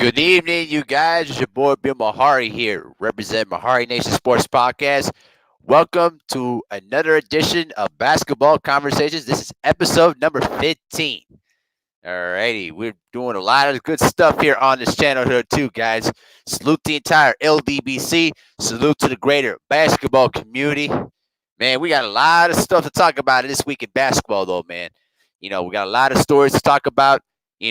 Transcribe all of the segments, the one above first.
Good evening, you guys. It's your boy Bill Mahari here, representing MehariNation Sports Podcast. Welcome to another edition of Basketball Conversations. This is episode number 15. Alrighty, we're doing a lot of good stuff here on this channel here too, guys. Salute the entire LDBC. Salute to the greater basketball community. Man, we got a lot of stuff to talk about this week in basketball, though, man. We got a lot of stories to talk about. A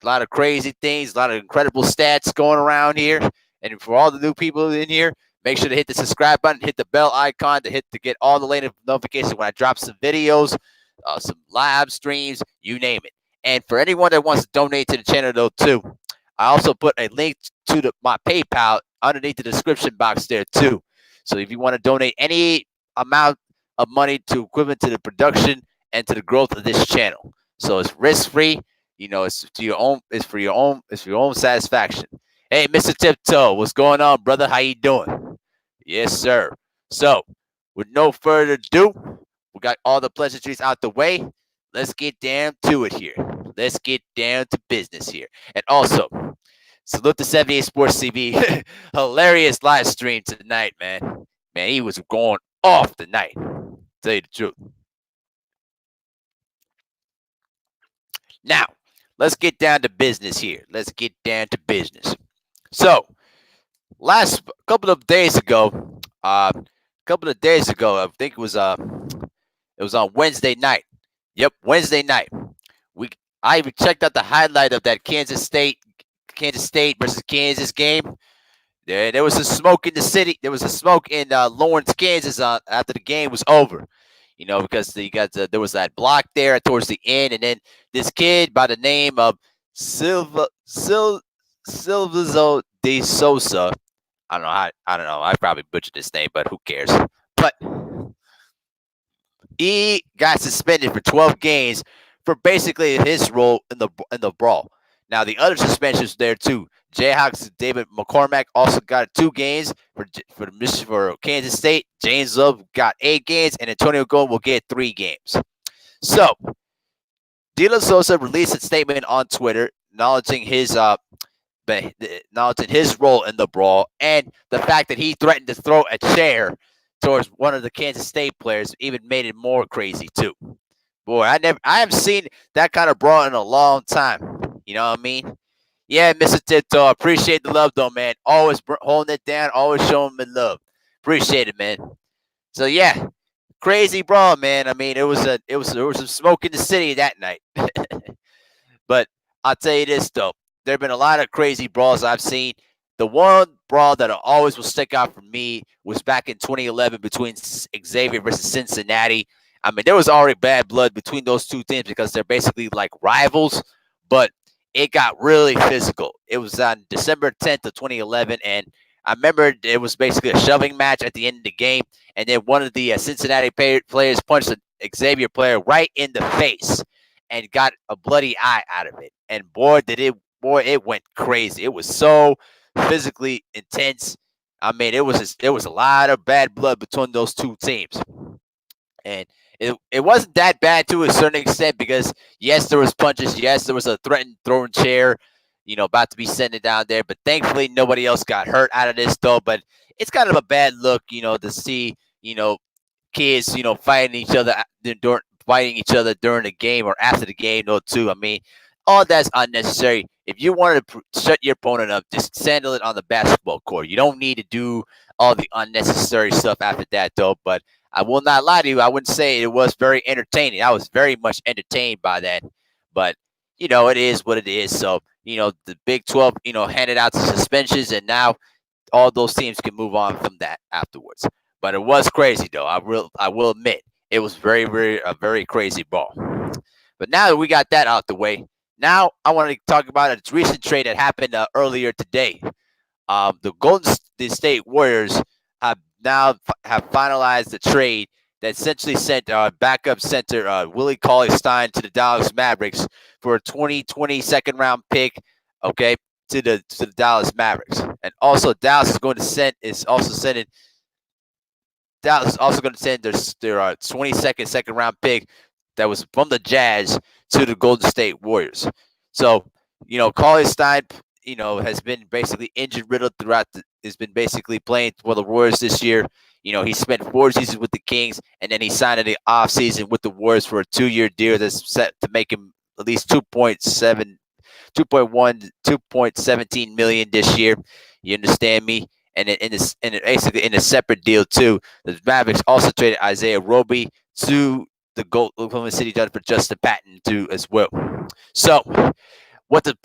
lot of crazy things, a lot of incredible stats going around here. And for all the new people in here, make sure to hit the subscribe button, hit the bell icon to get all the latest notifications when I drop some videos, some live streams, you name it. And for anyone that wants to donate to the channel, though, too, I also put a link to my PayPal underneath the description box there, too. So if you want to donate any amount of money to equivalent to the production and to the growth of this channel, so it's risk-free. It's for your own satisfaction. Hey, Mr. Tiptoe, what's going on, brother? How you doing? Yes, sir. So, with no further ado, we got all the pleasantries out the way. Let's get down to it here. Let's get down to business here. And also, salute the 78 Sports TV. Hilarious live stream tonight, man. Man, he was going off tonight. Tell you the truth. Now, let's get down to business here. So, last couple of days ago, I think it was on Wednesday night. Yep, Wednesday night. I even checked out the highlight of that Kansas State versus Kansas game. There was a smoke in the city. There was a smoke in Lawrence, Kansas after the game was over. Because there was that block there towards the end, and then this kid by the name of Silvio de Sousa. I don't know. I probably butchered his name, but who cares? But he got suspended for 12 games for basically his role in the brawl. Now the other suspensions there too. Jayhawks David McCormack also got 2 games for Kansas State. James Love got 8 games, and Antonio Gordon will get 3 games. So, De La Sosa released a statement on Twitter acknowledging his role in the brawl and the fact that he threatened to throw a chair towards one of the Kansas State players. Even made it more crazy too. Boy, I haven't seen that kind of brawl in a long time. You know what I mean? Yeah, Mr. Tiptoe, appreciate the love though, man. Always holding it down, always showing me love. Appreciate it, man. So yeah, crazy brawl, man. I mean, there was some smoke in the city that night. But I'll tell you this though, there have been a lot of crazy brawls I've seen. The one brawl that always will stick out for me was back in 2011 between Xavier versus Cincinnati. I mean, there was already bad blood between those two teams because they're basically like rivals, but it got really physical. It was on December 10th of 2011, and I remember it was basically a shoving match at the end of the game, and then one of the Cincinnati players punched the Xavier player right in the face and got a bloody eye out of it. And it went crazy. It was so physically intense. I mean, there was a lot of bad blood between those two teams, and it wasn't that bad to a certain extent because, yes, there was punches. Yes, there was a threatened throwing chair, about to be sending down there. But thankfully, nobody else got hurt out of this, though. But it's kind of a bad look, to see, kids, fighting each other during the game or after the game, though, too. I mean, all that's unnecessary. If you wanted to shut your opponent up, just settle it on the basketball court. You don't need to do all the unnecessary stuff after that, though. But I will not lie to you. I wouldn't say it was very entertaining. I was very much entertained by that. But, it is what it is. So, the Big 12, handed out some suspensions, and now all those teams can move on from that afterwards. But it was crazy, though. I will admit. It was a very crazy ball. But now that we got that out the way, now I want to talk about a recent trade that happened earlier today. The Golden State Warriors have finalized the trade that essentially sent backup center Willie Cauley-Stein to the Dallas Mavericks for a 2020 second round pick. Okay, to the Dallas Mavericks, and also Dallas is also sending their 22nd second round pick that was from the Jazz to the Golden State Warriors. So, Cauley-Stein has been basically injured riddled throughout. Has been basically playing for the Warriors this year. He spent 4 seasons with the Kings, and then he signed in the offseason with the Warriors for a 2-year deal that's set to make him at least 2.17 million this year. You understand me? And basically in a separate deal too, the Mavericks also traded Isaiah Roby to the Oklahoma City Thunder for Justin Patton too as well. So what the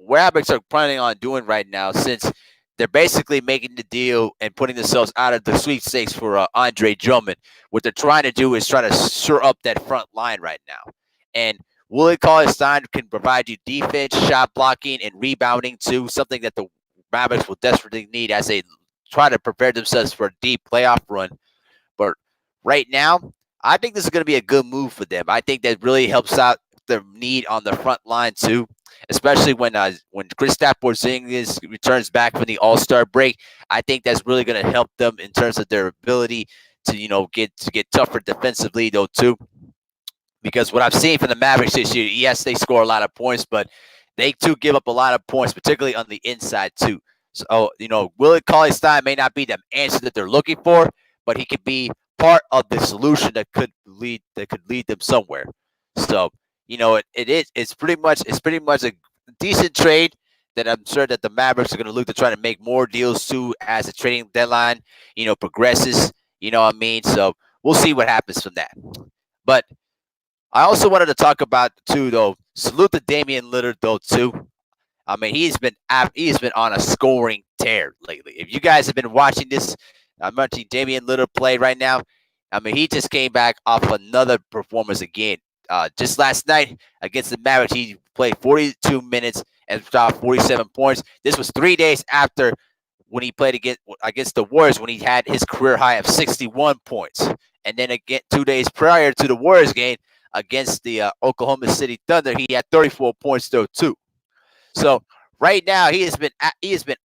Mavericks are planning on doing right now, since they're basically making the deal and putting themselves out of the sweepstakes for Andre Drummond. What they're trying to do is try to shore up that front line right now. And Willie Cauley-Stein can provide you defense, shot blocking, and rebounding too, something that the Mavericks will desperately need as they try to prepare themselves for a deep playoff run. But right now, I think this is going to be a good move for them. I think that really helps out their need on the front line too, especially when Kristaps Porzingis returns back from the All-Star break. I think that's really going to help them in terms of their ability to get tougher defensively though too. Because what I've seen from the Mavericks this year, yes, they score a lot of points, but they too give up a lot of points, particularly on the inside too. So Willie Cauley-Stein may not be the answer that they're looking for, but he could be part of the solution that could lead them somewhere. So it's pretty much a decent trade that I'm sure that the Mavericks are going to look to try to make more deals too as the trading deadline progresses. You know what I mean? So we'll see what happens from that. But I also wanted to talk about too, though. Salute to Damian Lillard though too. I mean, he's been on a scoring tear lately. If you guys have been watching this, I'm watching Damian Lillard play right now. I mean, he just came back off another performance again. Just last night against the Mavericks, he played 42 minutes and dropped 47 points. This was 3 days after when he played against the Warriors, when he had his career high of 61 points. And then again, 2 days prior to the Warriors game against the Oklahoma City Thunder, he had 34 points though too. So right now he has been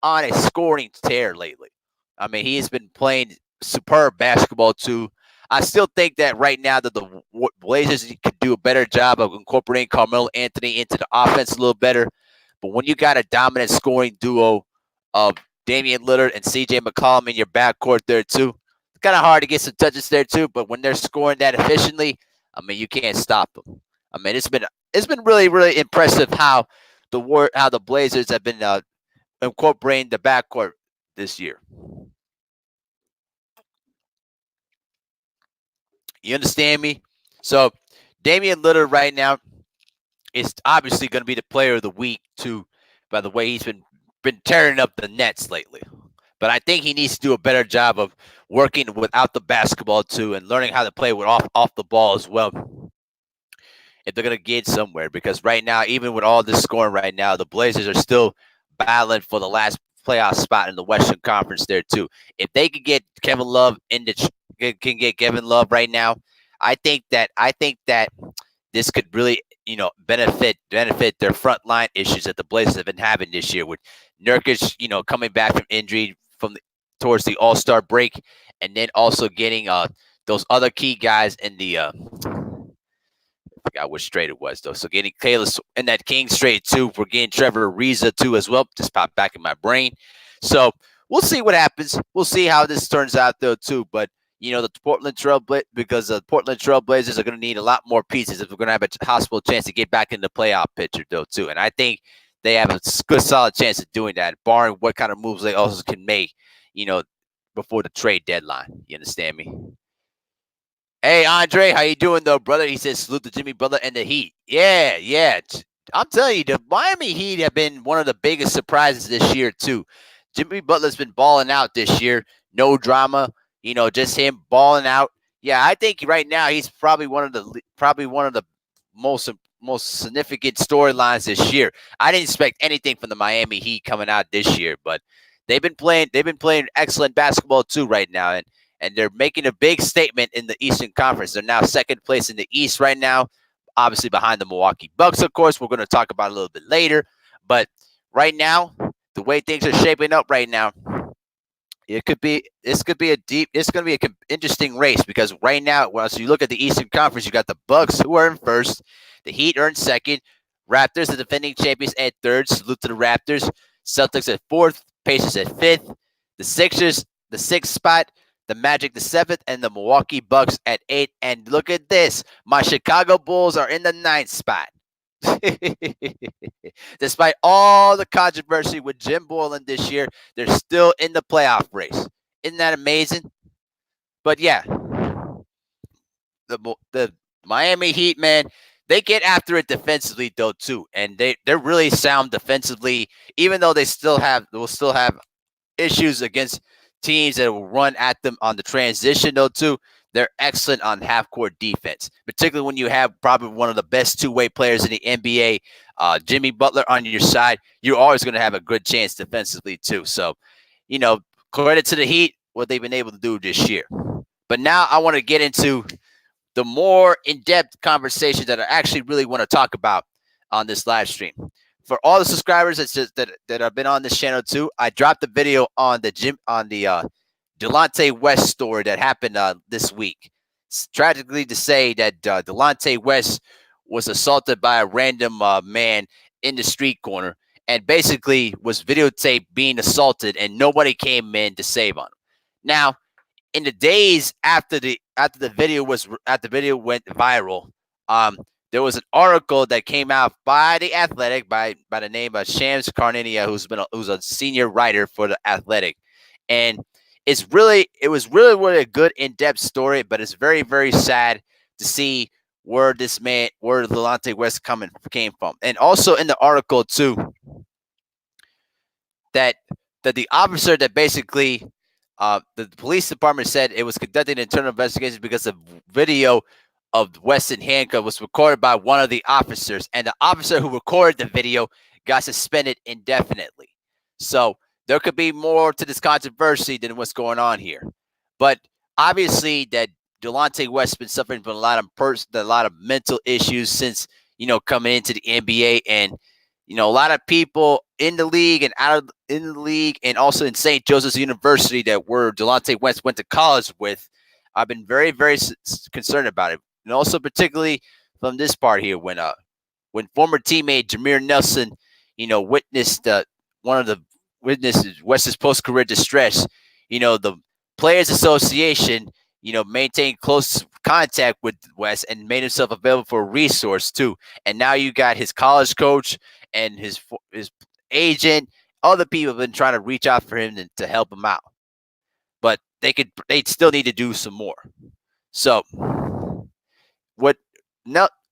on a scoring tear lately. I mean, he has been playing superb basketball too. I still think that right now that the Blazers could do a better job of incorporating Carmelo Anthony into the offense a little better. But when you got a dominant scoring duo of Damian Lillard and CJ McCollum in your backcourt there too, it's kind of hard to get some touches there too. But when they're scoring that efficiently, I mean, you can't stop them. I mean, it's been really, really impressive how the Blazers have been incorporating the backcourt this year. You understand me? So Damian Lillard right now is obviously going to be the player of the week too, by the way he's been tearing up the Nets lately. But I think he needs to do a better job of working without the basketball too, and learning how to play with off the ball as well, if they're going to get somewhere. Because right now, even with all this scoring right now, the Blazers are still battling for the last playoff spot in the Western Conference there too. If they could get Kevin Love right now, I think that this could really benefit their front line issues that the Blazers have been having this year, with Nurkic coming back from injury towards the All-Star break, and then also getting those other key guys in the I forgot which straight it was though. So getting Kayla in that King straight too. We're getting Trevor Ariza too as well. Just popped back in my brain. So we'll see what happens. We'll see how this turns out though too. But the Portland Trailblazers are going to need a lot more pieces if we're going to have a possible chance to get back in the playoff picture though too. And I think they have a good solid chance of doing that, barring what kind of moves they also can make, before the trade deadline. You understand me? Hey, Andre, how you doing, though, brother? He says, salute to Jimmy Butler and the Heat. Yeah. I'm telling you, the Miami Heat have been one of the biggest surprises this year, too. Jimmy Butler's been balling out this year. No drama. Just him balling out. Yeah, I think right now he's probably one of the most significant storylines this year. I didn't expect anything from the Miami Heat coming out this year, but they've been playing excellent basketball, too, right now. And they're making a big statement in the Eastern Conference. They're now second place in the East right now, obviously behind the Milwaukee Bucks, of course. We're going to talk about it a little bit later. But right now, the way things are shaping up right now, it's going to be an interesting race, because right now, once you look at the Eastern Conference, you got the Bucks, who are in first. The Heat are in second. Raptors, the defending champions, at third. Salute to the Raptors. Celtics at fourth. Pacers at fifth. The Sixers, the sixth spot. The Magic, the seventh. And the Milwaukee Bucks at eighth. And look at this. My Chicago Bulls are in the ninth spot. Despite all the controversy with Jim Boylen this year, they're still in the playoff race. Isn't that amazing? But yeah, the Miami Heat, man, they get after it defensively though too, and they're really sound defensively. Even though will still have issues against teams that will run at them on the transition though too. They're excellent on half-court defense, particularly when you have probably one of the best two-way players in the NBA, Jimmy Butler, on your side. You're always going to have a good chance defensively too. So, credit to the Heat, what they've been able to do this year. But now I want to get into the more in-depth conversations that I actually really want to talk about on this live stream. For all the subscribers that have been on this channel too, I dropped a video on the Delonte West story that happened this week. It's tragically to say that Delonte West was assaulted by a random man in the street corner and basically was videotaped being assaulted, and nobody came in to save on him. Now, in the days after the video went viral, there was an article that came out by the Athletic by the name of Shams Charania, who's a senior writer for the Athletic, and it was really a good in-depth story, but it's very, very sad to see where Delonte West came from. And also in the article too, that the officer that basically the police department said it was conducting an internal investigation because the video of West in handcuff was recorded by one of the officers, and the officer who recorded the video got suspended indefinitely. So there could be more to this controversy than what's going on here. But obviously that Delonte West has been suffering from a lot of mental issues since, coming into the NBA, and, a lot of people in the league and in the league and also in St. Joseph's University where Delonte West went to college with, I've been very, very concerned about it. And also particularly from this part here, when former teammate Jameer Nelson, witnessed one of the witnesses West's post-career distress, the Players Association, maintained close contact with West and made himself available for a resource too. And now you got his college coach and his agent. Other people have been trying to reach out for him to help him out, but they still need to do some more. So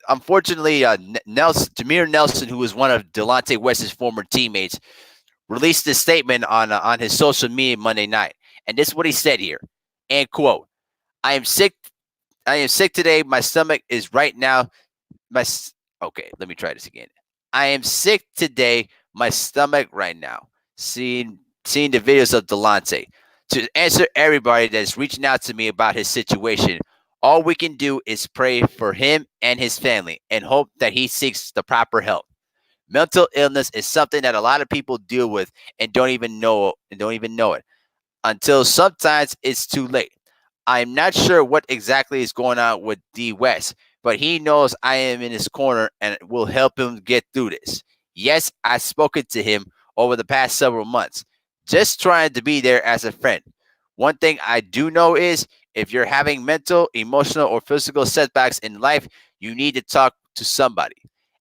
unfortunately, Jameer Nelson, who was one of Delonte West's former teammates, released this statement on his social media Monday night. And this is what he said here, and quote, I am sick today. My stomach is right now. Okay, let me try this again. I am sick today. My stomach right now. Seeing the videos of Delonte. To answer everybody that's reaching out to me about his situation, all we can do is pray for him and his family and hope that he seeks the proper help. Mental illness is something that a lot of people deal with and don't even know it until sometimes it's too late. I'm not sure what exactly is going on with D West, but he knows I am in his corner and will help him get through this. Yes, I've spoken to him over the past several months, just trying to be there as a friend. One thing I do know is if you're having mental, emotional, or physical setbacks in life, you need to talk to somebody.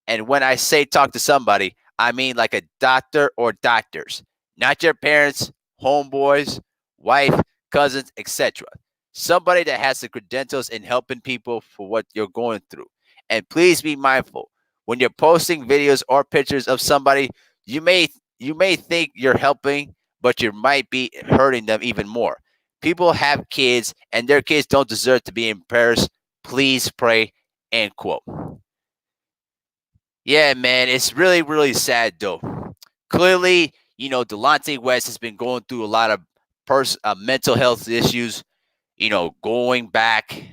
And when I say talk to somebody, I mean like a doctor or doctors, not your parents, homeboys, wife, cousins, etc. Somebody that has the credentials in helping people for what you're going through. And please be mindful when you're posting videos or pictures of somebody, you may think you're helping, but you might be hurting them even more. People have kids, and their kids don't deserve to be embarrassed. Please pray, end quote. Yeah, man, it's really, really sad, though. Clearly, Delonte West has been going through a lot of mental health issues, going back.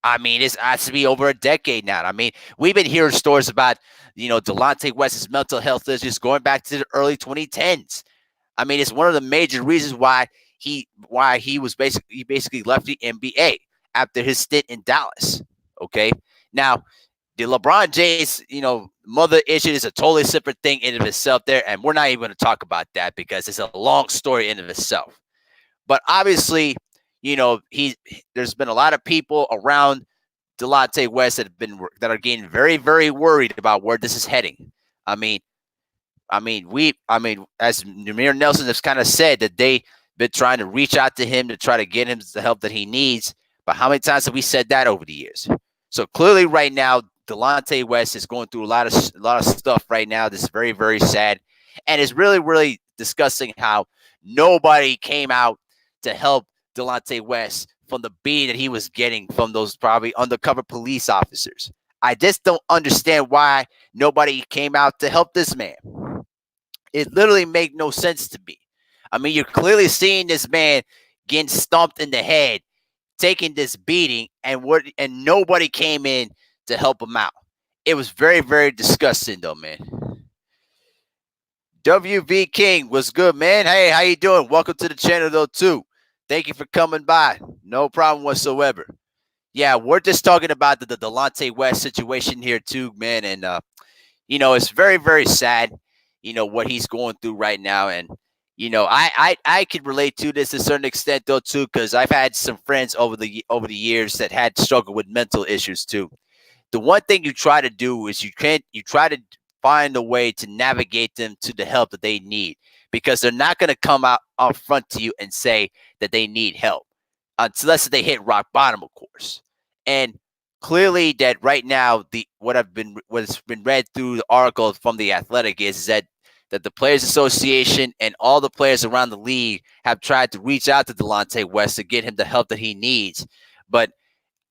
I mean, it has to be over a decade now. I mean, we've been hearing stories about, Delonte West's mental health issues going back to the early 2010s. I mean, it's one of the major reasons why he basically left the NBA after his stint in Dallas. Okay, now the LeBron James, mother issue is a totally separate thing in of itself there, and we're not even going to talk about that because it's a long story in of itself. But obviously, there's been a lot of people around Delonte West that are getting very, very worried about where this is heading. I mean, as Namir Nelson has kind of said that they've been trying to reach out to him to try to get him the help that he needs. But how many times have we said that over the years? So clearly, right now, Delonte West is going through a lot of stuff right now. That's very, very sad, and it's really, really disgusting how nobody came out to help Delonte West from the beating that he was getting from those probably undercover police officers. I just don't understand why nobody came out to help this man. It literally made no sense to me. I mean, you're clearly seeing this man getting stomped in the head, taking this beating, and nobody came in to help him out. It was very, very disgusting, though, man. WV King was good, man. Hey, how you doing? Welcome to the channel, though, too. Thank you for coming by. No problem whatsoever. Yeah, we're just talking about the Delonte West situation here, too, man. And, it's very, very sad, what he's going through right now. And, I could relate to this to a certain extent, though, too, because I've had some friends over the years that had struggled with mental issues, too. The one thing you try to do is you try to find a way to navigate them to the help that they need, because they're not going to come out front to you and say that they need help unless they hit rock bottom, of course. And clearly that right now, what's been read through the article from The Athletic is that the Players Association and all the players around the league have tried to reach out to Delonte West to get him the help that he needs. But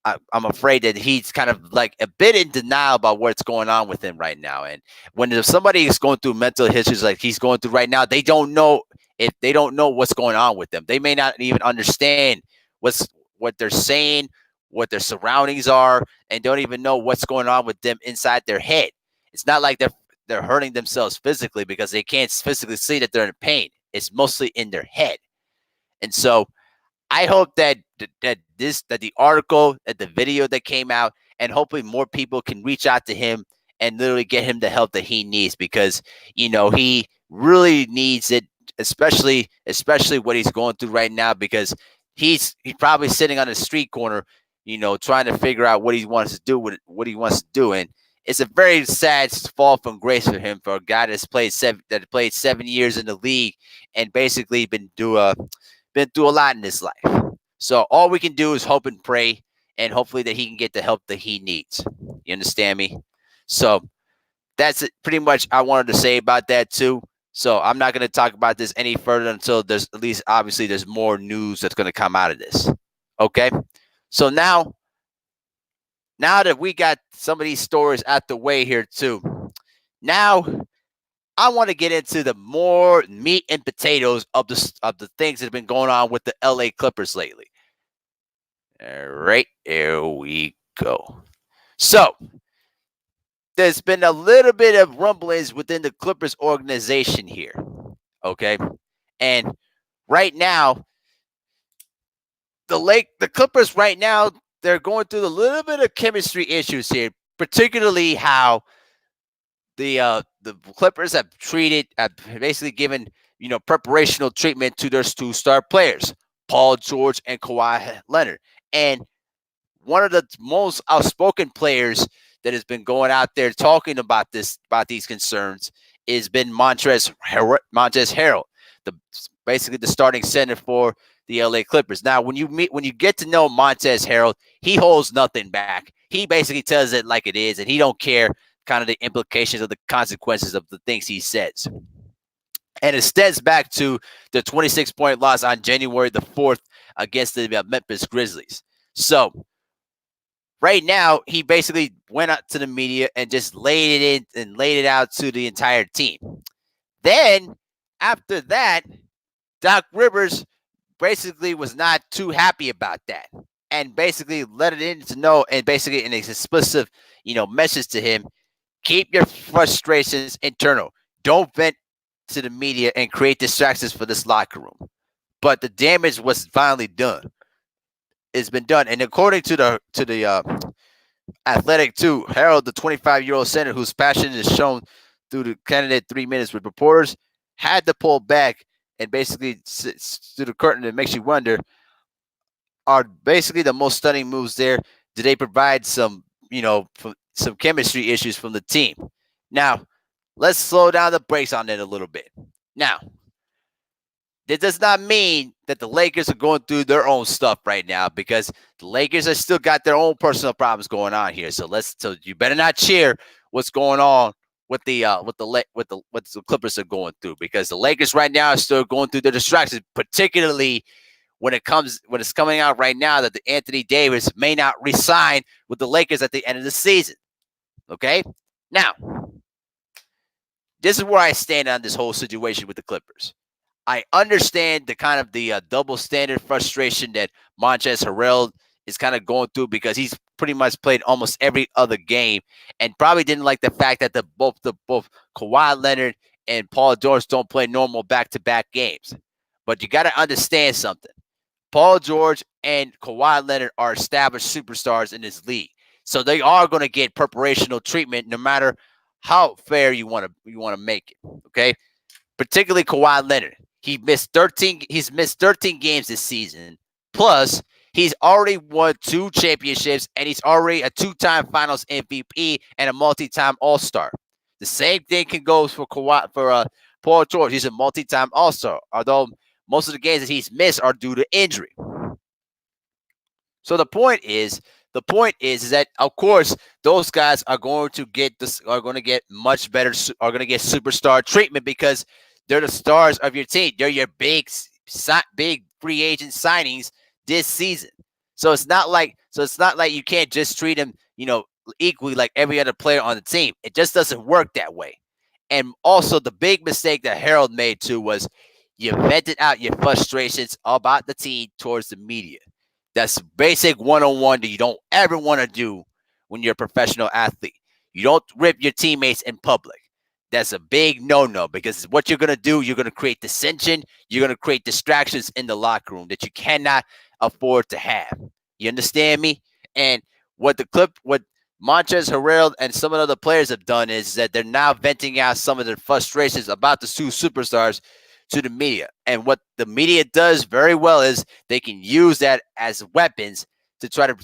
I'm afraid that he's kind of like a bit in denial about what's going on with him right now. And when somebody is going through mental issues like he's going through right now, they don't know what's going on with them. They may not even understand what they're saying, what their surroundings are, and don't even know what's going on with them inside their head. It's not like they're hurting themselves physically because they can't physically see that they're in pain. It's mostly in their head. And so I hope that the article, that the video that came out, and hopefully more people can reach out to him and literally get him the help that he needs, because he really needs it, especially what he's going through right now, because he's probably sitting on a street corner, trying to figure out what he wants to do, and it's a very sad fall from grace for him, for a guy that played 7 years in the league and basically been through a lot in his life. So all we can do is hope and pray, and hopefully that he can get the help that he needs. You understand me? So that's pretty much I wanted to say about that too. So I'm not going to talk about this any further until there's more news that's going to come out of this. Okay? So now that we got some of these stories out the way here too, now I want to get into the more meat and potatoes of the things that have been going on with the LA Clippers lately. All right, here we go. So there's been a little bit of rumblings within the Clippers organization here. Okay. And right now, the Clippers right now, they're going through a little bit of chemistry issues here, particularly how the Clippers have basically given preparational treatment to their two star players, Paul George and Kawhi Leonard. And one of the most outspoken players that has been going out there talking about these concerns has been Montrezl Harrell, basically the starting center for the LA Clippers. Now, when you get to know Montrezl Harrell, he holds nothing back. He basically tells it like it is, and he don't care kind of the implications of the consequences of the things he says. And it stems back to the 26-point loss on January the 4th against the Memphis Grizzlies. So right now, he basically went out to the media and just laid it out to the entire team. Then, after that, Doc Rivers basically was not too happy about that, and basically let it in to know, and basically in an explicit, message to him: keep your frustrations internal. Don't vent to the media and create distractions for this locker room. But the damage was finally done. It's been done, and according to the athletic too. Harold, the 25-year-old center whose passion is shown through the candidate 3 minutes with reporters, had to pull back and basically to the curtain. It makes you wonder, are basically the most stunning moves there. Do they provide some, some chemistry issues from the team? Now, let's slow down the brakes on it a little bit. Now, this does not mean that the Lakers are going through their own stuff right now, because the Lakers have still got their own personal problems going on here. So you better not cheer what's going on with the Clippers are going through, because the Lakers right now are still going through their distractions, particularly when it's coming out right now that the Anthony Davis may not resign with the Lakers at the end of the season. Okay? Now, this is where I stand on this whole situation with the Clippers. I understand the kind of the double standard frustration that Montrezl Harrell is kind of going through, because he's pretty much played almost every other game, and probably didn't like the fact that both Kawhi Leonard and Paul George don't play normal back-to-back games. But you got to understand something. Paul George and Kawhi Leonard are established superstars in this league, so they are going to get preparational treatment no matter how fair you want to make it. Okay, particularly Kawhi Leonard. He's missed 13 games this season. Plus, he's already won 2 championships, and he's already a 2-time Finals MVP and a multi-time All-Star. The same thing can go for Paul George. He's a multi-time All-Star, although most of the games that he's missed are due to injury. So the point is that, of course, those guys are going to get much better, are going to get superstar treatment, because they're the stars of your team. They're your big free agent signings this season. So it's not like you can't just treat them, equally like every other player on the team. It just doesn't work that way. And also, the big mistake that Harold made too was you vented out your frustrations about the team towards the media. That's basic 101 that you don't ever want to do when you're a professional athlete. You don't rip your teammates in public. That's a big no-no, because what you're going to do, you're going to create dissension. You're going to create distractions in the locker room that you cannot afford to have. You understand me? And what Montrezl Harrell and some of the other players have done is that they're now venting out some of their frustrations about the 2 superstars to the media. And what the media does very well is they can use that as weapons to try to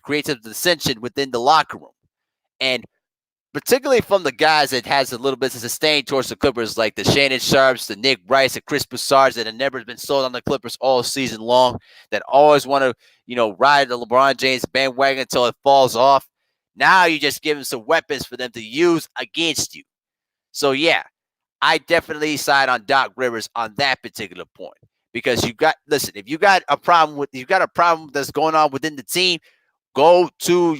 create some dissension within the locker room. And particularly from the guys that has a little bit of sustain towards the Clippers, like the Shannon Sharps, the Nick Bryce, the Chris Broussards, that have never been sold on the Clippers all season long, that always want to, ride the LeBron James bandwagon until it falls off. Now you just give them some weapons for them to use against you. So yeah, I definitely side on Doc Rivers on that particular point, because if you got a problem that's going on within the team, go to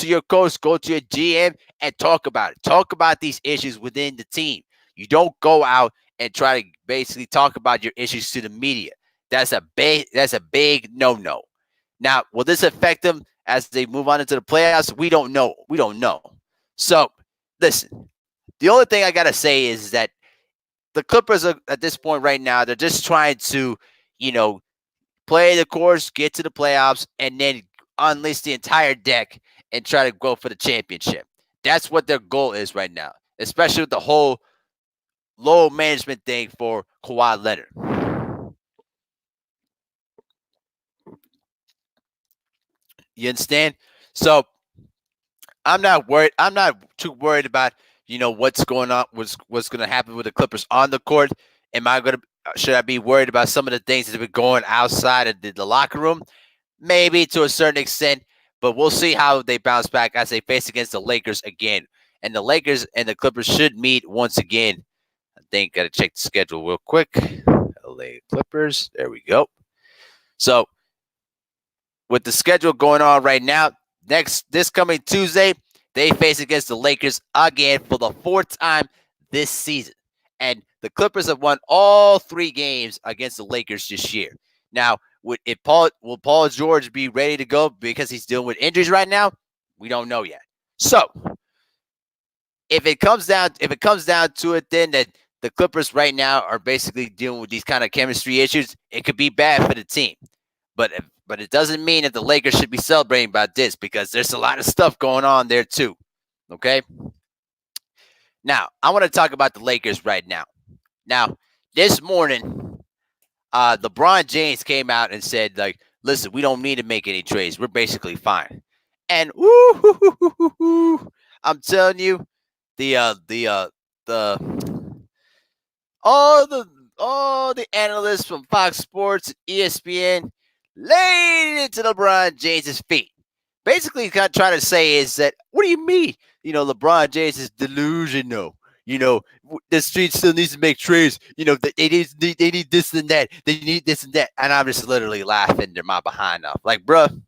your coach, go to your GM, and talk about it. Talk about these issues within the team. You don't go out and try to basically talk about your issues to the media. That's a big no-no. Now, will this affect them as they move on into the playoffs? We don't know. So, listen, the only thing I got to say is that the Clippers are, at this point right now, they're just trying to, play the course, get to the playoffs, and then unleash the entire deck and try to go for the championship. That's what their goal is right now, especially with the whole low management thing for Kawhi Leonard. You understand? So I'm not worried. I'm not too worried about what's going on, what's going to happen with the Clippers on the court. Should I be worried about some of the things that have been going outside of the locker room? Maybe to a certain extent, but we'll see how they bounce back as they face against the Lakers again. And the Lakers and the Clippers should meet once again. I think got to check the schedule real quick. LA Clippers. There we go. So with the schedule going on right now, this coming Tuesday, they face against the Lakers again for the 4th time this season. And the Clippers have won all 3 games against the Lakers this year. Now, will Paul George be ready to go because he's dealing with injuries right now? We don't know yet. So, if it comes down to it, then that the Clippers right now are basically dealing with these kind of chemistry issues, it could be bad for the team. But But it doesn't mean that the Lakers should be celebrating about this because there's a lot of stuff going on there too. Okay. Now, I want to talk about the Lakers right now. Now, this morning, LeBron James came out and said, like, listen, we don't need to make any trades. We're basically fine. And I'm telling you, the all the all the analysts from Fox Sports and ESPN laid into LeBron James's feet. Basically, kind of trying to say is that, what do you mean? LeBron James is delusional. The street still needs to make trades. They need this and that. They need this and that. And I'm just literally laughing their my behind off. Like, bruh,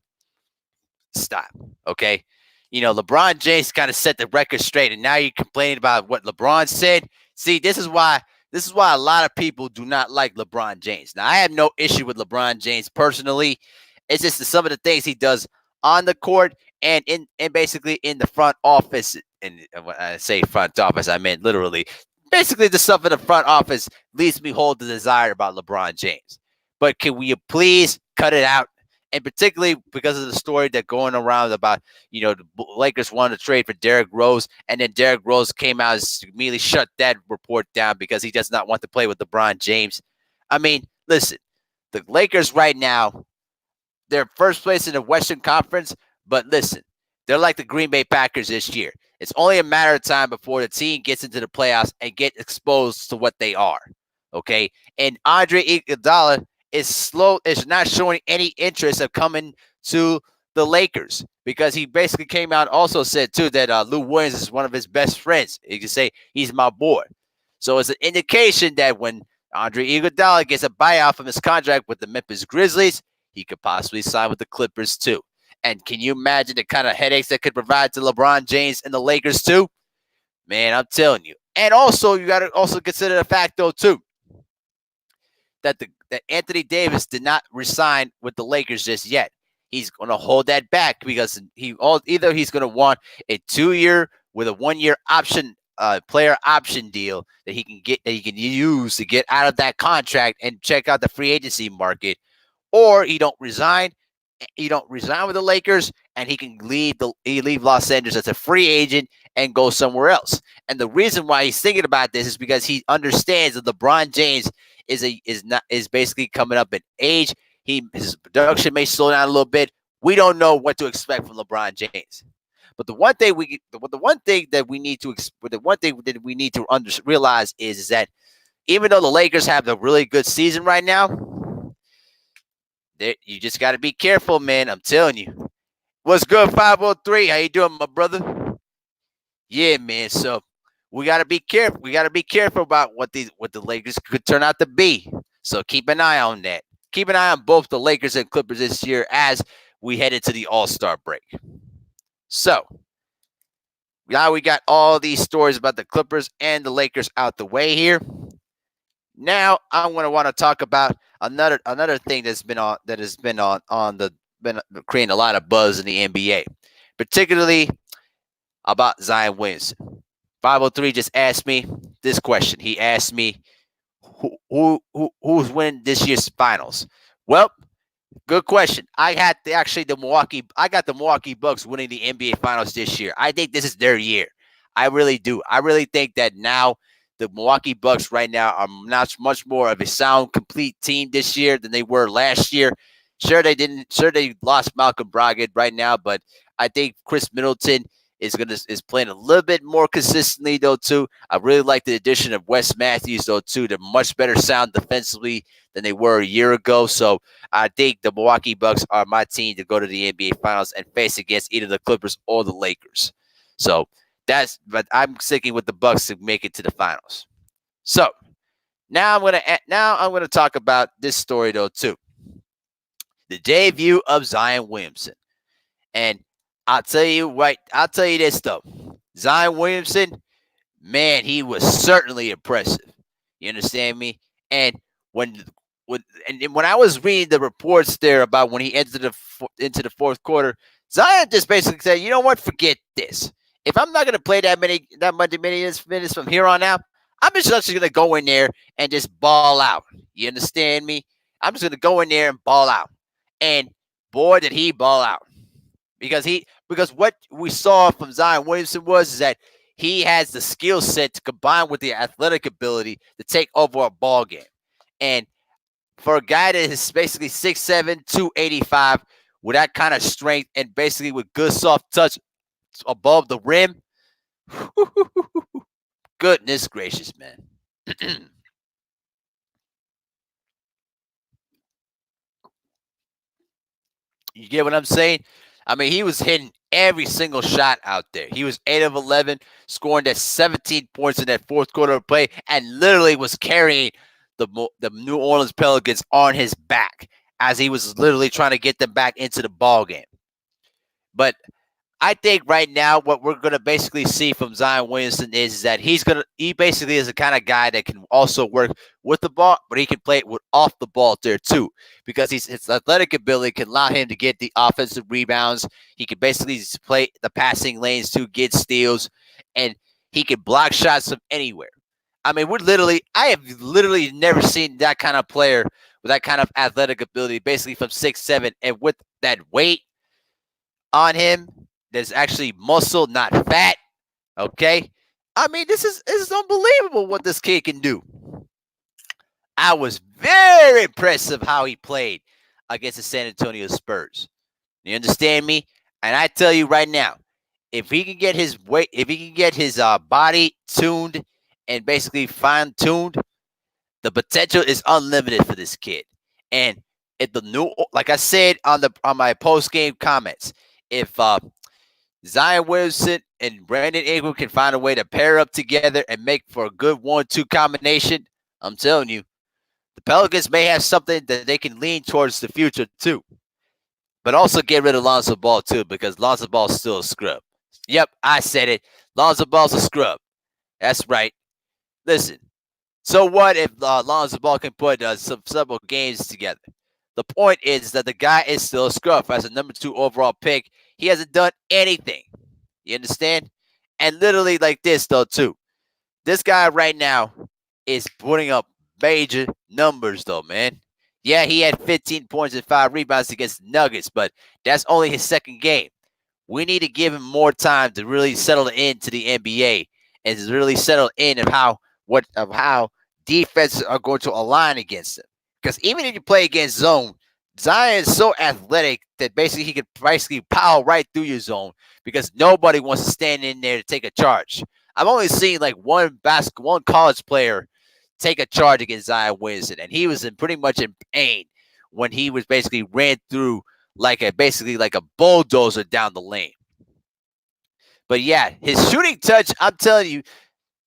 stop. Okay. LeBron James kind of set the record straight, and now you're complaining about what LeBron said. See, this is why a lot of people do not like LeBron James. Now, I have no issue with LeBron James personally. It's just some of the things he does on the court and basically in the front office. And when I say front office, I meant literally. Basically, the stuff in the front office leaves me hold the desire about LeBron James. But can we please cut it out? And particularly because of the story that going around about, the Lakers wanted to trade for Derrick Rose, and then Derrick Rose came out and immediately shut that report down because he does not want to play with LeBron James. I mean, listen, the Lakers right now, they're first place in the Western Conference, but listen, they're like the Green Bay Packers this year. It's only a matter of time before the team gets into the playoffs and get exposed to what they are. Okay, and Andre Iguodala is not showing any interest of coming to the Lakers because he basically came out and also said too that Lou Williams is one of his best friends. He can say he's my boy. So it's an indication that when Andre Iguodala gets a buyout from his contract with the Memphis Grizzlies, he could possibly sign with the Clippers too. And can you imagine the kind of headaches that could provide to LeBron James and the Lakers too? Man, I'm telling you. And also, you got to also consider the fact though too that Anthony Davis did not resign with the Lakers just yet. He's going to hold that back because either he's going to want a 2-year with a 1-year option, player option deal that he can use to get out of that contract and check out the free agency market, or he don't resign. You don't resign with the Lakers, and he can leave Los Angeles as a free agent and go somewhere else. And the reason why he's thinking about this is because he understands that LeBron James is basically coming up in age. His production may slow down a little bit. We don't know what to expect from LeBron James. But the one thing that we need to realize is that even though the Lakers have a really good season right now, you just got to be careful, man. I'm telling you. What's good, 503? How you doing, my brother? Yeah, man. So we got to be careful. We got to be careful about what the Lakers could turn out to be. So keep an eye on that. Keep an eye on both the Lakers and Clippers this year as we head into the All-Star break. So now we got all these stories about the Clippers and the Lakers out the way here. Now I'm going to want to talk about another thing that's been creating a lot of buzz in the NBA, particularly about Zion Williamson. 503 just asked me this question. He asked me who's winning this year's finals. Well, good question. I got the Milwaukee Bucks winning the NBA finals this year. I think this is their year. I really do. I really think that now the Milwaukee Bucks right now are much more of a sound, complete team this year than they were last year. Sure, they lost Malcolm Brogdon right now, but I think Chris Middleton is playing a little bit more consistently though too. I really like the addition of Wes Matthews though too. They're much better sound defensively than they were a year ago. So I think the Milwaukee Bucks are my team to go to the NBA Finals and face against either the Clippers or the Lakers. But I'm sticking with the Bucks to make it to the finals. So now I'm gonna talk about this story though too. The debut of Zion Williamson. And I'll tell you this though. Zion Williamson, man, he was certainly impressive. You understand me? And when I was reading the reports there about when he entered into the fourth quarter, Zion just basically said, "You know what? Forget this. If I'm not going to play that many minutes from here on out, I'm just actually going to go in there and just ball out. You understand me? I'm just going to go in there and ball out." And boy, did he ball out. Because what we saw from Zion Williamson was that he has the skill set to combine with the athletic ability to take over a ball game. And for a guy that is basically 6'7", 285, with that kind of strength and basically with good soft touch above the rim, goodness gracious, man. You get what I'm saying? I mean, he was hitting every single shot out there. He was 8 of 11, scoring that 17 points in that fourth quarter of play, and literally was carrying the New Orleans Pelicans on his back as he was literally trying to get them back into the ball game. But I think right now what we're going to basically see from Zion Williamson is that he basically is the kind of guy that can also work with the ball, but he can play it with off the ball there too, because his athletic ability can allow him to get the offensive rebounds. He can basically play the passing lanes too, get steals, and he can block shots from anywhere. I mean, I have literally never seen that kind of player with that kind of athletic ability, basically from 6'7", and with that weight on him. There's actually muscle, not fat. Okay, I mean this is unbelievable what this kid can do. I was very impressed of how he played against the San Antonio Spurs. You understand me? And I tell you right now, if he can get his weight, if he can get his body tuned and basically fine tuned, the potential is unlimited for this kid. And if like I said on my post game comments, if Zion Williamson and Brandon Ingram can find a way to pair up together and make for a good 1-2 combination, I'm telling you, the Pelicans may have something that they can lean towards the future too. But also get rid of Lonzo Ball too, because Lonzo Ball's still a scrub. Yep, I said it. Lonzo Ball's a scrub. That's right. Listen, so what if Lonzo Ball can put several games together? The point is that the guy is still a scrub. As a number 2 overall pick, he hasn't done anything. You understand? And literally like this, though, too. This guy right now is putting up major numbers, though, man. Yeah, he had 15 points and 5 rebounds against the Nuggets, but that's only his second game. We need to give him more time to really settle into the NBA and to really settle in of how defenses are going to align against him. Because even if you play against zone, Zion is so athletic that basically he could basically power right through your zone because nobody wants to stand in there to take a charge. I've only seen like one college player take a charge against Zion Williamson, and he was pretty much in pain when he was basically ran through basically like a bulldozer down the lane. But yeah, his shooting touch, I'm telling you,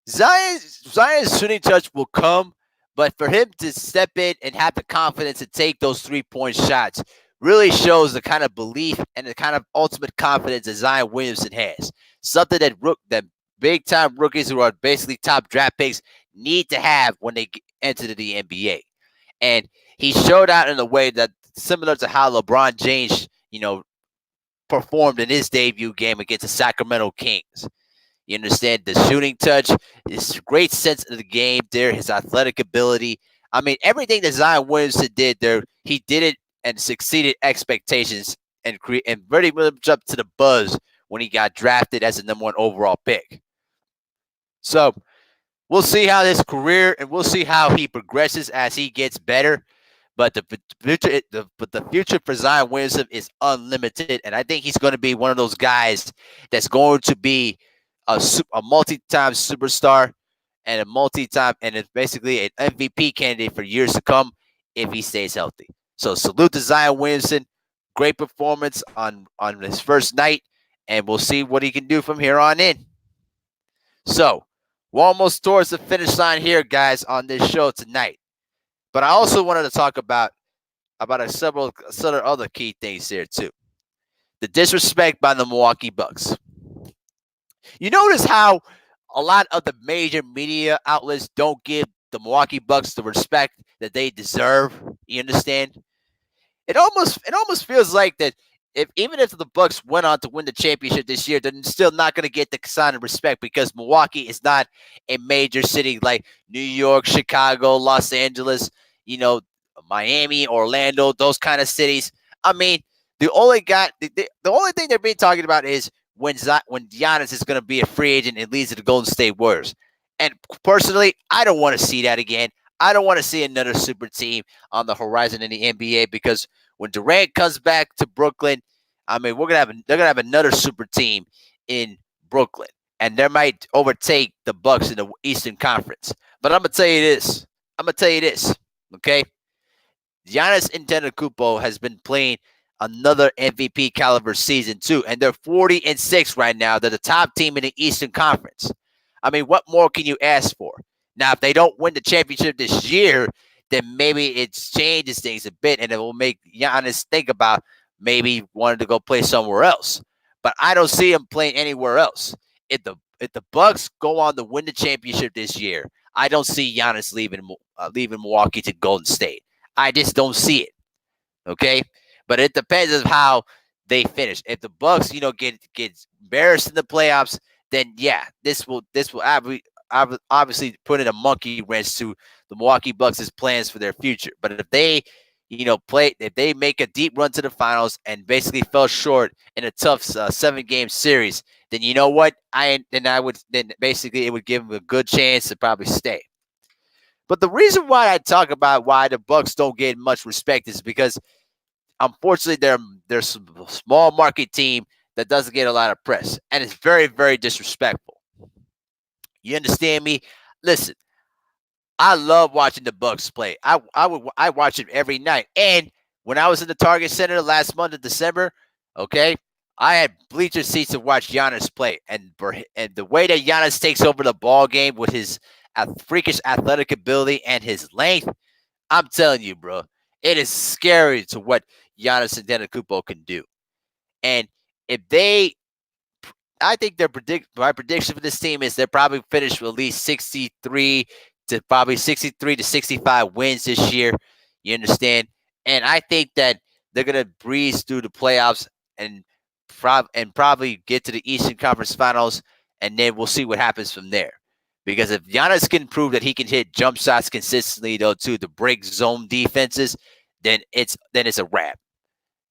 Zion's shooting touch will come, but for him to step in and have the confidence to take those 3-point shots really shows the kind of belief and the kind of ultimate confidence that Zion Williamson has. Something that big-time rookies who are basically top draft picks need to have when they enter the NBA. And he showed out in a way that similar to how LeBron James, performed in his debut game against the Sacramento Kings. You understand the shooting touch, his great sense of the game there, his athletic ability. I mean, everything that Zion Williamson did there, he did it and succeeded expectations and really lived up to the buzz when he got drafted as the number 1 overall pick. So we'll see how his career and we'll see how he progresses as he gets better. But the future for Zion Williamson is unlimited, and I think he's going to be one of those guys that's going to be a multi-time superstar and it's basically an MVP candidate for years to come if he stays healthy. So salute to Zion Williamson. Great performance on his first night, and we'll see what he can do from here on in. So we're almost towards the finish line here, guys, on this show tonight. But I also wanted to talk about several other key things here too. The disrespect by the Milwaukee Bucks. You notice how a lot of the major media outlets don't give the Milwaukee Bucks the respect that they deserve. You understand? It almost feels like that even if the Bucks went on to win the championship this year, they're still not going to get the sign of respect because Milwaukee is not a major city like New York, Chicago, Los Angeles, Miami, Orlando, those kind of cities. I mean, The only guy, the only thing they're being talking about is when Giannis is going to be a free agent and leads to the Golden State Warriors. And personally, I don't want to see that again. I don't want to see another super team on the horizon in the NBA because when Durant comes back to Brooklyn, I mean, they're gonna have another super team in Brooklyn, and they might overtake the Bucks in the Eastern Conference. But I'm gonna tell you this. Okay? Giannis Antetokounmpo has been playing another MVP caliber season too, and they're 40-6 right now. They're the top team in the Eastern Conference. I mean, what more can you ask for? Now, if they don't win the championship this year, then maybe it changes things a bit, and it will make Giannis think about maybe wanting to go play somewhere else. But I don't see him playing anywhere else. If the Bucks go on to win the championship this year, I don't see Giannis leaving Milwaukee to Golden State. I just don't see it. Okay, but it depends on how they finish. If the Bucks, get embarrassed in the playoffs, then yeah, this will obviously put in a monkey wrench to the Milwaukee Bucks' plans for their future. But if they, if they make a deep run to the finals and basically fell short in a tough 7-game series, then you know what? Then basically it would give them a good chance to probably stay. But the reason why I talk about why the Bucks don't get much respect is because, unfortunately, they're a small market team that doesn't get a lot of press, and it's very, very disrespectful. You understand me? Listen, I love watching the Bucks play. I watch it every night. And when I was in the Target Center last month of December, okay, I had bleacher seats to watch Giannis play, and the way that Giannis takes over the ball game with his freakish athletic ability and his length, I'm telling you, bro, it is scary to what Giannis Antetokounmpo can do. And if they, I think my prediction for this team is they'll probably finish with at least 63 to 65 wins this year. You understand? And I think that they're gonna breeze through the playoffs and probably get to the Eastern Conference Finals, and then we'll see what happens from there. Because if Giannis can prove that he can hit jump shots consistently, though, to break zone defenses, then it's a wrap.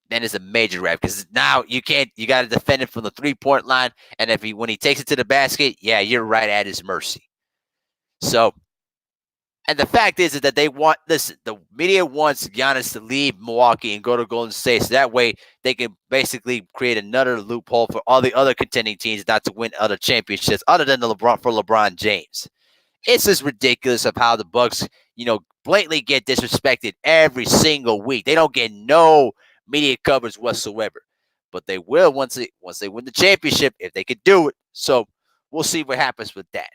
Then it's a major wrap because now you got to defend it from the 3-point line, and when he takes it to the basket, yeah, you're right at his mercy. So, and the fact is that the media wants Giannis to leave Milwaukee and go to Golden State, so that way they can basically create another loophole for all the other contending teams not to win other championships other than LeBron James. It's just ridiculous of how the Bucks, blatantly get disrespected every single week. They don't get no media coverage whatsoever, but they will once they win the championship if they could do it. So we'll see what happens with that.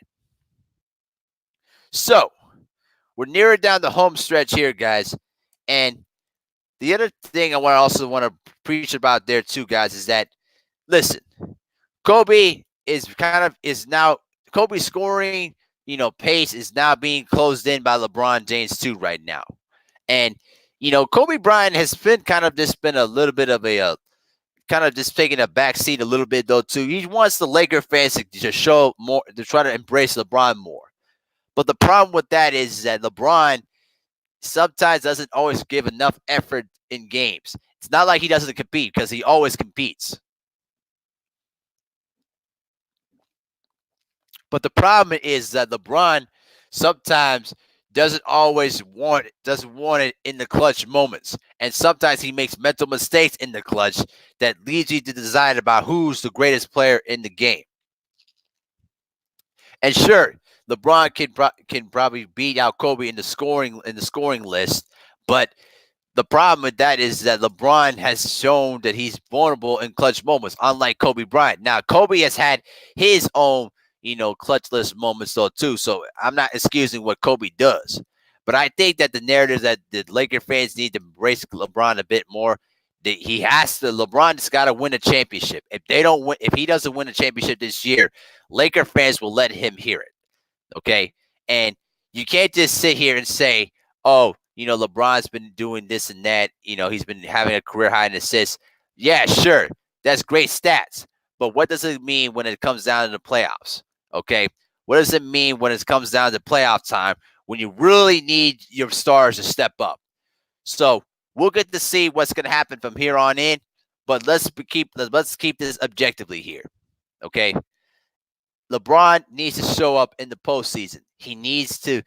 So we're nearing down the home stretch here, guys, and the other thing I also want to preach about there too, guys, is that listen, Kobe's scoring, pace is now being closed in by LeBron James too right now. And, Kobe Bryant has been been a little bit of a kind of just taking a back seat a little bit though too. He wants the Laker fans to show more, to try to embrace LeBron more. But the problem with that is that LeBron sometimes doesn't always give enough effort in games. It's not like he doesn't compete because he always competes. But the problem is that LeBron sometimes doesn't want it in the clutch moments. And sometimes he makes mental mistakes in the clutch that leads you to decide about who's the greatest player in the game. And sure, LeBron can probably beat out Kobe in the scoring list, but the problem with that is that LeBron has shown that he's vulnerable in clutch moments, unlike Kobe Bryant. Now, Kobe has had his own, clutchless moments though too. So I'm not excusing what Kobe does, but I think that the narrative that the Laker fans need to embrace LeBron a bit more. LeBron's got to win a championship. If he doesn't win a championship this year, Laker fans will let him hear it. Okay. And you can't just sit here and say, oh, LeBron's been doing this and that. He's been having a career high in assists. Yeah, sure. That's great stats. But what does it mean when it comes down to the playoffs? Okay. What does it mean when it comes down to playoff time when you really need your stars to step up? So we'll get to see what's going to happen from here on in. But let's keep this objectively here. Okay. LeBron needs to show up in the postseason. He needs to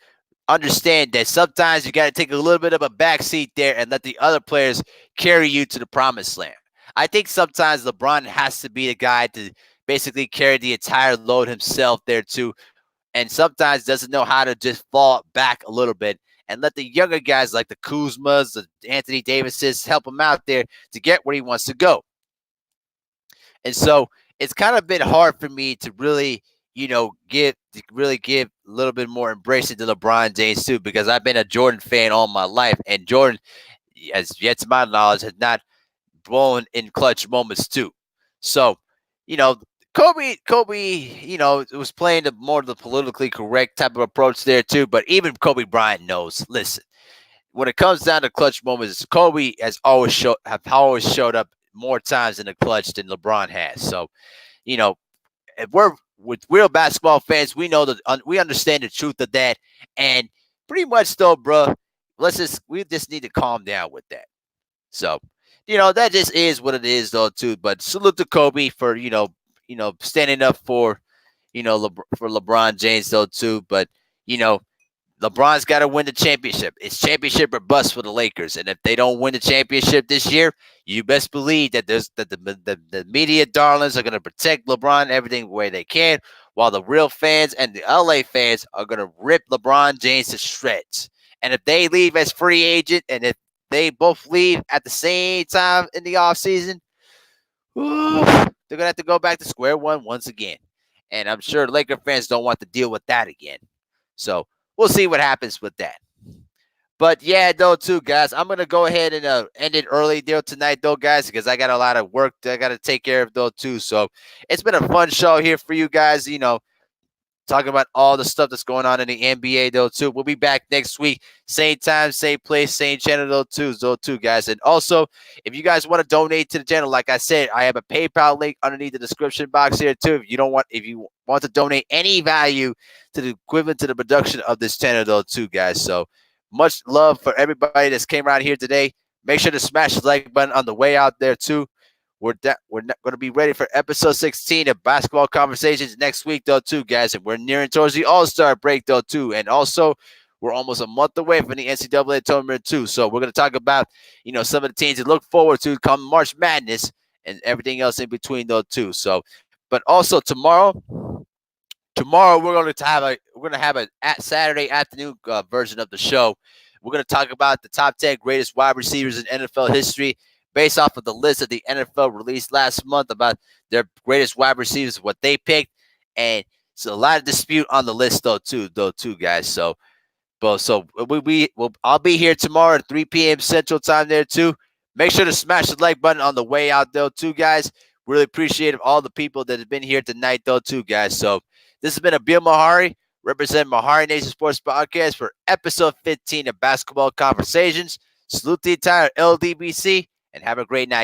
understand that sometimes you got to take a little bit of a backseat there and let the other players carry you to the promised land. I think sometimes LeBron has to be the guy to basically carry the entire load himself there too, and sometimes doesn't know how to just fall back a little bit and let the younger guys like the Kuzmas, the Anthony Davises help him out there to get where he wants to go. And so it's kind of been hard for me to really, give a little bit more embracing to LeBron James too, because I've been a Jordan fan all my life, and Jordan, as yet to my knowledge, has not blown in clutch moments too. So, you know, Kobe, was playing the politically correct type of approach there too. But even Kobe Bryant knows. Listen, when it comes down to clutch moments, Kobe have always showed up more times in the clutch than LeBron has. So, you know, if we're with real basketball fans, we know that we understand the truth of that, and pretty much though, bro, we just need to calm down with that. So, that just is what it is though too. But salute to Kobe for standing up for for LeBron James though too. But you know LeBron's got to win the championship. It's championship or bust for the Lakers. And if they don't win the championship this year, you best believe that the media darlings are going to protect LeBron everything the way they can, while the real fans and the LA fans are going to rip LeBron James to shreds. And if they leave as free agent, and if they both leave at the same time in the offseason, they're going to have to go back to square one once again. And I'm sure Laker fans don't want to deal with that again. So we'll see what happens with that. But yeah, though, too, guys, I'm going to go ahead and end it early there tonight, though, guys, because I got a lot of work that I got to take care of, though, too. So it's been a fun show here for you guys, talking about all the stuff that's going on in the NBA, though, too. We'll be back next week. Same time, same place, same channel, though, too, guys. And also, if you guys want to donate to the channel, like I said, I have a PayPal link underneath the description box here, too. If you want to donate any value to the equivalent to the production of this channel, though, too, guys. So much love for everybody that's came around here today. Make sure to smash the like button on the way out there, too. We're not going to be ready for episode 16 of Basketball Conversations next week, though, too, guys. And we're nearing towards the All-Star break, though, too. And also, we're almost a month away from the NCAA Tournament, too. So we're going to talk about, some of the teams to look forward to come March Madness and everything else in between, though, too. So, but also tomorrow we're going to have a Saturday afternoon version of the show. We're going to talk about the top 10 greatest wide receivers in NFL history, based off of the list that the NFL released last month about their greatest wide receivers, what they picked. And it's a lot of dispute on the list, though, too, guys. So I'll be here tomorrow at 3 p.m. Central Time there, too. Make sure to smash the like button on the way out, though, too, guys. Really appreciate all the people that have been here tonight, though, too, guys. So this has been Abil Mehari, representing MehariNation Sports Podcast for episode 15 of Basketball Conversations. Salute the entire LDBC, and have a great night.